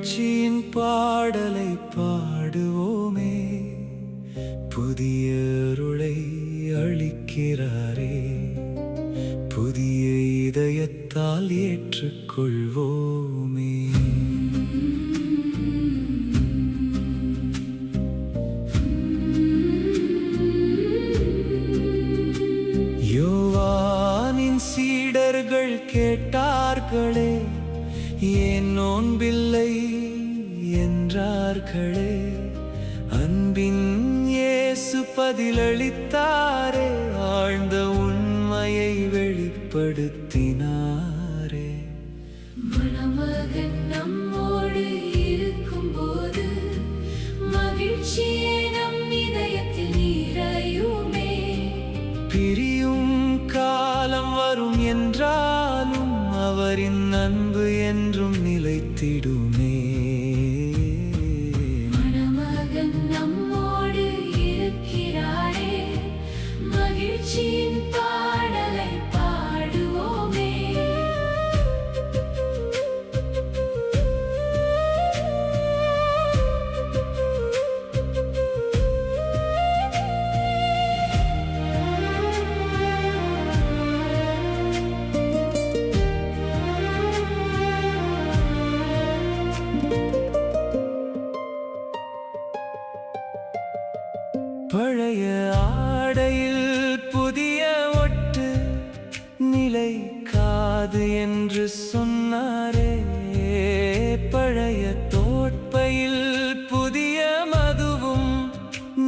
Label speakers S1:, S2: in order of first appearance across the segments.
S1: மகிழ்ச்சியின் பாடலை பாடுவோமே. புதிய அருளை அளிக்கிறாரே, புதிய இதயத்தால் ஏற்றுக்கொள்வோமே. யோவானின் சீடர்கள் கேட்டார்களே, ஏன் நோன்பில்லை என்றார்களே. அன்பின் இயேசு பதிலளித்தாரே, ஆழ்ந்த உண்மையை வெளிப்படுத்தினாரே.
S2: மணமகன் நம்மோடு இருக்கும்போது மகிழ்ச்சியே நம் இதயத்தில் நிறையுமே.
S1: பிரியும் காலம் வரும் என்றாலும் அவரின் அன்பு என்றும் நிலைத்திடுமே.
S2: மணமகன் நம்மோடு இருக்கிறாரே, மகிழ்ச்சியின் பாடலை பாடுவோமே.
S1: பழைய ஆடையில் புதிய ஒட்டு நிலைக்காது என்று சொன்னாரே. பழைய தோட்பையில் புதிய மதுவும்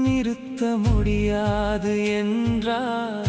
S1: நிறுத்த முடியாது என்றார்.